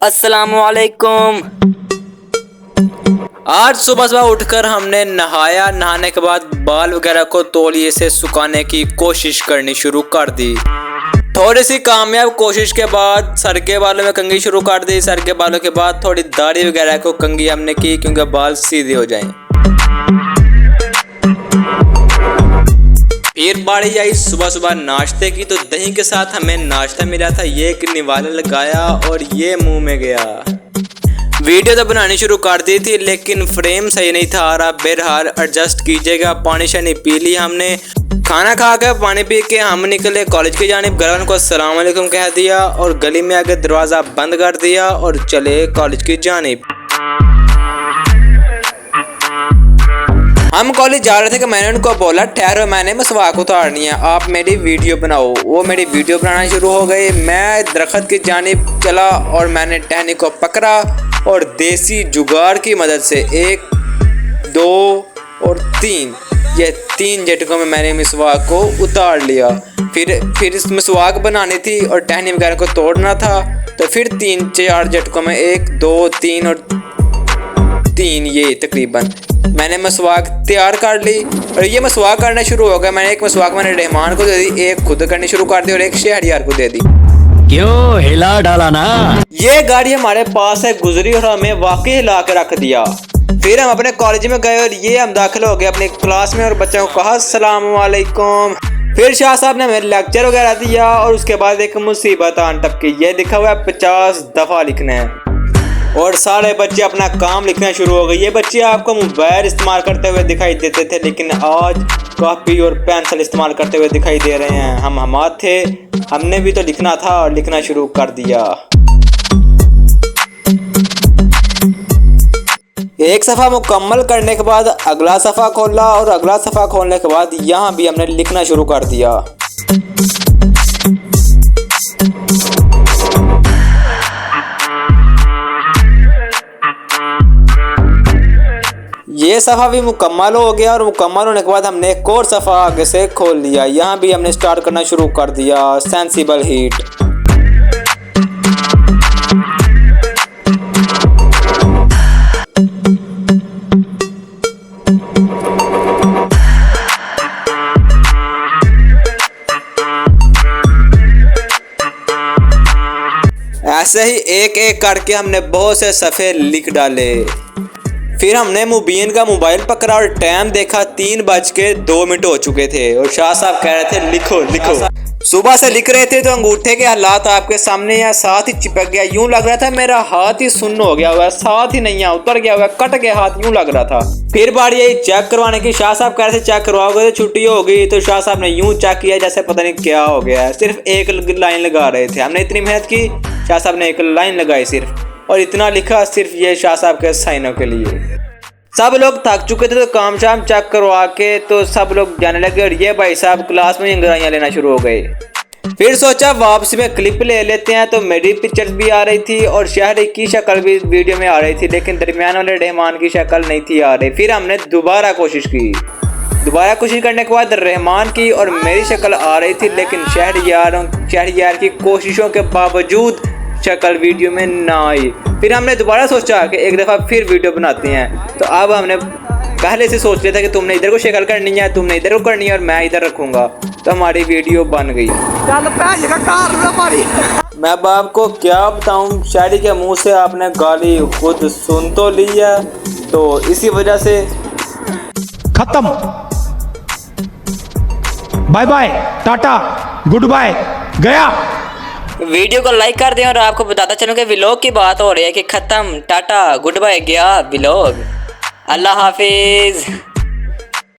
अस्सलामुअलैकुम। आज सुबह उठकर हमने नहाने के बाद बाल वगैरह को तौलिए से सुखाने की कोशिश करनी शुरू कर दी। थोड़ी सी कामयाब कोशिश के बाद सर के बालों में कंघी शुरू कर दी। सर के बालों के बाद थोड़ी दाढ़ी वगैरह को कंघी हमने की क्योंकि बाल सीधे हो जाएं। फिर बारी आई सुबह नाश्ते की, तो दही के साथ हमें नाश्ता मिला था। ये एक निवाला लगाया और ये मुंह में गया। वीडियो तो बनानी शुरू कर दी थी लेकिन फ्रेम सही नहीं था आ रहा। बहरहाल एडजस्ट कीजिएगा। पानी शानी पी ली हमने। खाना खा कर पानी पी के हम निकले कॉलेज की जानिब। घर को अस्सलाम वालेकुम कह दिया और गली में आके दरवाज़ा बंद कर दिया और चले कॉलेज की जानिब। हम कॉलेज जा रहे थे कि मैंने उनको बोला ठहरो, मैंने मसवाक उतारनी है, आप मेरी वीडियो बनाओ। वो मेरी वीडियो बनाना शुरू हो गए। मैं दरख्त की जानिब चला और मैंने टहनी को पकड़ा और देसी जुगाड़ की मदद से 1, 2 और 3 ये 3 झटकों में मैंने मसवाक को उतार लिया। फिर इस मसवाक बनानी थी और टहनी वगैरह को तोड़ना था, तो फिर 3-4 झटकों में 1, 2, 3 और 3 ये तकरीबन मैंने मसवाक तैयार कर ली। और ये मसवाक करना शुरू हो गया। मैंने एक मसवाक मैंने रहमान को दे दी, एक खुद करनी शुरू कर दी और एक शहरियार को दे दी। क्यों हिला डाला ना? ये गाड़ी हमारे पास है गुजरी और हमें वाकई हिला के रख दिया। फिर हम अपने कॉलेज में गए और ये हम दाखिल हो गए अपनी क्लास में और बच्चों को कहा अस्सलाम वालेकुम। फिर शाह साहब ने हमें लेक्चर वगैरह दिया और उसके बाद एक मुसीबत आन टपकी। ये लिखा हुआ है 50 दफ़ा लिखना है और सारे बच्चे अपना काम लिखना शुरू हो गए। ये बच्चे आपको मोबाइल इस्तेमाल करते हुए दिखाई देते थे लेकिन आज कॉपी और पेंसिल इस्तेमाल करते हुए दिखाई दे रहे हैं। हम थे, हमने भी तो लिखना था और लिखना शुरू कर दिया। एक सफ़ा मुकम्मल करने के बाद अगला सफ़ा खोला और अगला सफ़ा खोलने के बाद यहाँ भी हमने लिखना शुरू कर दिया। ये सफ़ा भी मुकम्मल हो गया और मुकम्मल होने के बाद हमने एक और सफ़ा आगे से खोल लिया। यहाँ भी हमने स्टार्ट करना शुरू कर दिया सेंसिबल हीट। ऐसे ही एक एक करके हमने बहुत से सफ़े लिख डाले। फिर हमने मुबीन का मोबाइल पकड़ा और टाइम देखा 3:02 हो चुके थे और शाह साहब कह रहे थे लिखो लिखो। सुबह से लिख रहे थे तो अंगूठे के हालात आपके सामने या साथ ही चिपक गया। यूं लग रहा था मेरा हाथ ही सुन्न हो गया हुआ, साथ ही नहीं उतर गया हुआ, कट गया हाथ, यूं लग रहा था। फिर बारी आई चेक करवाने की। शाह साहब कह रहे थे चेक करवाओगे तो छुट्टी होगी, तो शाह साहब ने यूं चेक किया जैसे पता नहीं क्या हो गया है। सिर्फ एक लाइन लगा रहे थे। हमने इतनी मेहनत की, शाह साहब ने एक लाइन लगाई सिर्फ और इतना लिखा सिर्फ ये शाह साहब के साइनों के लिए। सब लोग थक चुके थे तो काम शाम चेक करवा के तो सब लोग जाने लगे और ये भाई साहब क्लास में अंग्रेजियाँ लेना शुरू हो गए। फिर सोचा वापसी में क्लिप ले लेते हैं, तो मेरी पिक्चर्स भी आ रही थी और शहरी की शक्ल भी वीडियो में आ रही थी लेकिन दरमियान वाले रहमान की शक्ल नहीं थी आ रही। फिर हमने दोबारा कोशिश की। दोबारा कोशिश करने के बाद रहमान की और मेरी शक्ल आ रही थी लेकिन शहरियार की कोशिशों के बावजूद शक्ल वीडियो में ना आई। फिर हमने दोबारा सोचा कि एक दफ़ा फिर वीडियो बनाते हैं। तो अब हमने पहले से सोच लिया था कि तुमने इधर को शक्ल करनी है, तुमने इधर को करनी है और मैं इधर रखूँगा, तो हमारी वीडियो बन गई। मैं अब आपको क्या बताऊँ, शायरी के मुंह से आपने गाली खुद सुन तो ली है, तो इसी वजह से खत्म। Bye bye, tata, good bye, गया। वीडियो को लाइक कर दें और आपको बताता चलूं कि व्लॉग की बात हो रही है कि खत्म, टाटा, गुड बाय, गया व्लॉग। अल्लाह हाफिज।